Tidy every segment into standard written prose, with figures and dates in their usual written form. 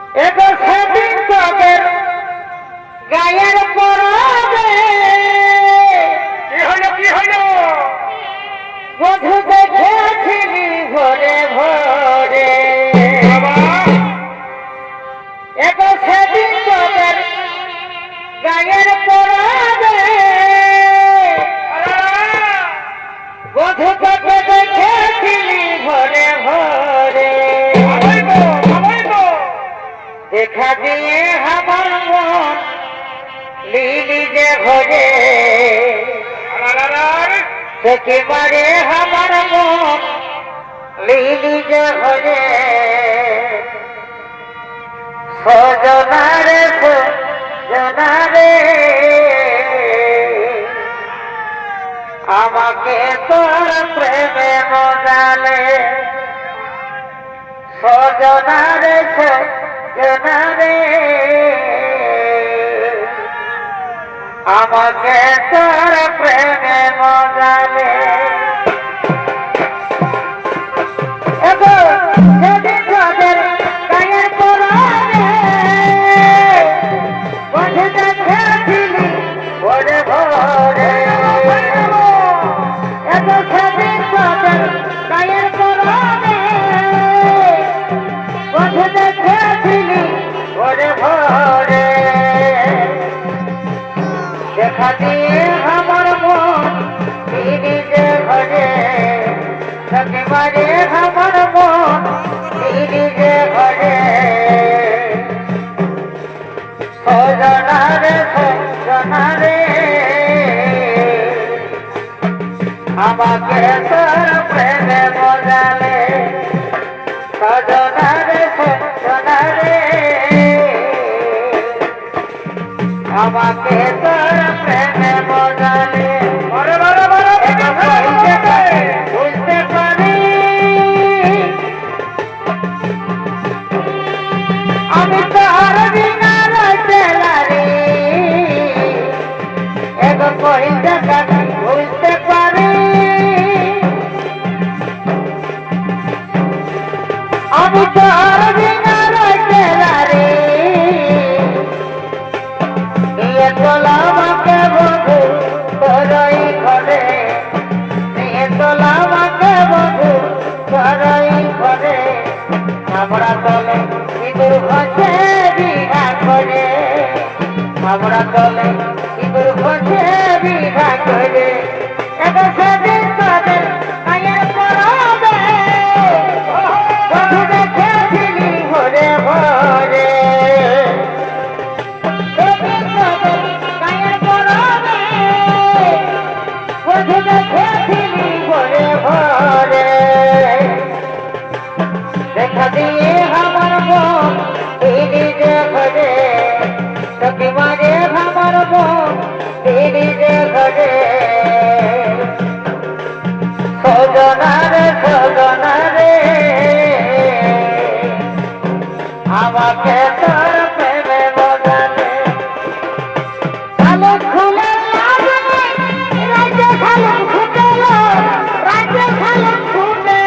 এগো সেদিন তোদের গায়ের পরাবে কি হলো বধু দেখেছিলি ভোরে ভোরে এগো সেদিন তোদের গায়ের পরাবে বধু তোকে দেখেছিলি ভোরে ভোরে দেখা দিয়ে আমার মন লীলি যে ঘরে একেবারে আমার মন লীলি যে ঘরে সজনারে সজনারে আমাকে তোর প্রেমে মজালে সজনারে সজনারে আমাকে তোর প্রেমে মজালে সেদিন তোদের গায়ের পরাবে বধু দেখেছিলি ভোরে ভোরে সেদিন তোদের গায়ের পরাবে বধু দেখেছিলি ভোরে ভোরে দেখা দিয়ে আমার মন তিনি যে ঘরে একেবারে আমার মন তিনি যে ঘরে সজনারে সজনারে আমাকে তোর প্রেমে মজালে সজনারে সজনারে আমাকে তোর প্রেমে মজালে বুঝতে পারি আমি তোর বিনা রইতে লারি এগো কইতে পারি বুঝতে পারি আমি তোর বিনা রইতে লারি নিয়ে তোলা আমাকে বধু তোরই ঘরে নিয়ে তোলা আমাকে বধু তোরই ঘরে আমরা তলে ইঁদুর ঘষে বিঘা করে আমরা তলে ইঁদুর ঘষে বিঘা করে এগো সেদিন তোদের গায়ের পরাবে বধু দেখেছিলি ভোরে ভোরে সেদিন তোদের গায়ের পরাবে বধু দেখেছিলি ভোরে ভোরে দেখা দিয়ে আমার মন তিনি যে ঘরে একেবারে আমার মন তিনি যে ঘরে সজনারে সজনারে আমাকে তোর প্রেমে মজালে শালুক ফুলে রাজ্যে শালুক ফুটেল রাজ্যে শালুক ফুটে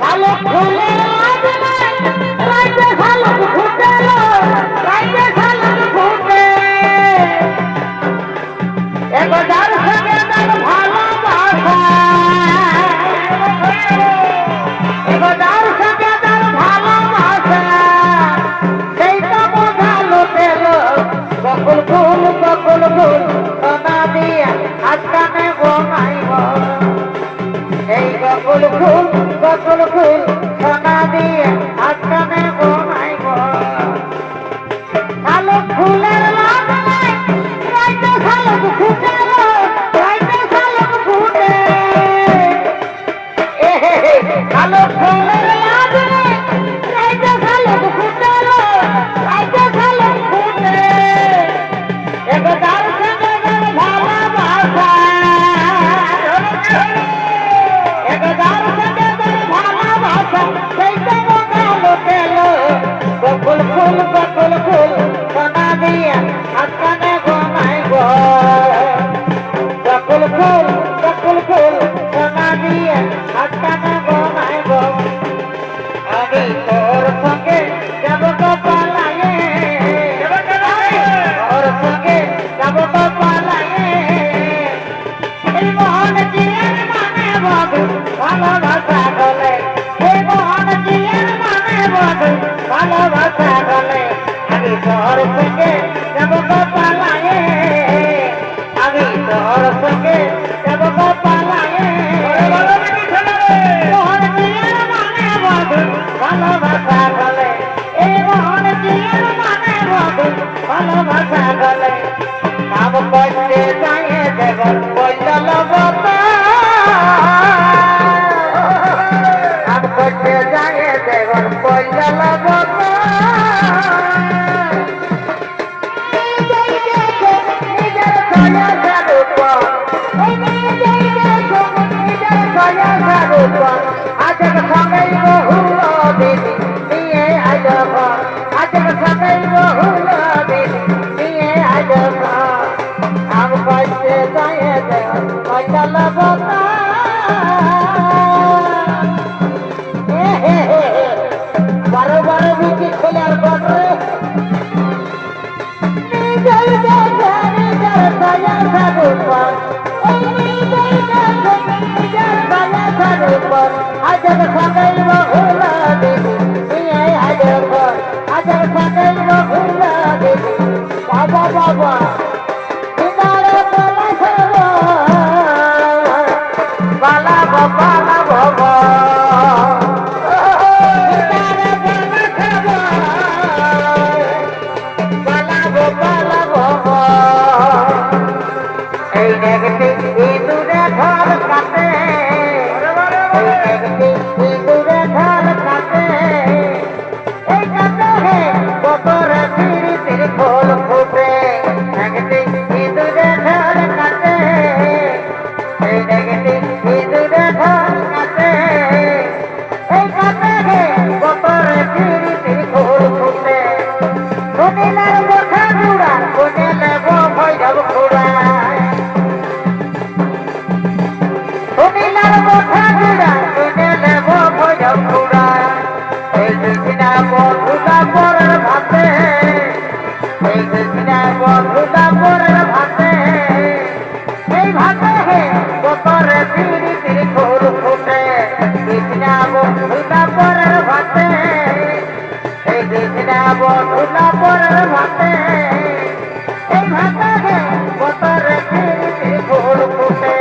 শালুক ফুলে রাজ্যে শালুক ফুটেল রাজ্যে শালুক ফুটে এগো যার সঙ্গে তার ভালোবাসা এগো যার সঙ্গে তার ভালোবাসা সেইটা বোঝালো পেল বকুল ফুল সোনা দিয়া আজকানে বোনাইব এই বকুল ফুল সোনা দিয়ে আজকানে বোনাইব শালুক ফুলের লাগলে রাইতে শালুক ফুটেল রাইতে শালুক ফুটে শালুক ফুলের লাগলে রাইতে শালুক ফুটেল রাইতে শালুক ফুটে এগো যার সঙ্গে যার ভালোবাসা এগো যার সঙ্গে যার ভালোবাসা সেইটা বোঝালো পেল বকুল ফুল সোনা দিয়া আজকানে বোনাইব বকুল ফুল সোনা দিয়া আজকানে বোনাইব আমি তো যায় দেবন পয়লা লাগত নিজের ছায়া স্বরূপ নিজের ছায়া স্বরূপ আজকে সঙ্গেই বহুল দিদি নিয়ে আজ আজকে সঙ্গেই বহুল দিদি নিয়ে আজ আম পাইছে যায় দেবন পয়লা লাগত বারো বারো বিচি ছেলের বটরে নিজের দেশে নিজের ছায়া স্বরূপ নিজের দেশে নিজের ছায়া স্বরূপ আজকে সঙ্গেই বহুল দিদি নিয়ে আজ আজকে সঙ্গেই বহুল দিদি বাবা বাবা দিদারে বলা সব বালা বাবা বাবা এই দেখতে ইঁদুরে ঢল কাটে এই দেখতে ইঁদুরে ঢল কাটে এই কাটে হে বতরে ফিরি ফিরি খোল ফুটে দেখতে ইঁদুরে ঢল কাটে এই দেখতে ইঁদুরে ঢল কাটে এই কাটে হে বতরে ফিরি ফিরি খোল ফুটে শুনিলার কথা জুড়া শুনিলে ভয় যাব খুড়া শুনিলার কথা জুড়া শুনিলে ভয় যাব খুড়া এই কৃষ্ণা বন্ধুটা পরের ভাতে এই কৃষ্ণা বন্ধুটা পরের ভাতে এই ভাতে হে বতরে ফিরি ফিরি খোল ফুটে কৃষ্ণা বন্ধুটা পরের ভাতে এই কৃষ্ণা বন্ধুটা পরের ভাতে এই ভাতে হে বতরে ফিরি ফিরি খোল ফুটে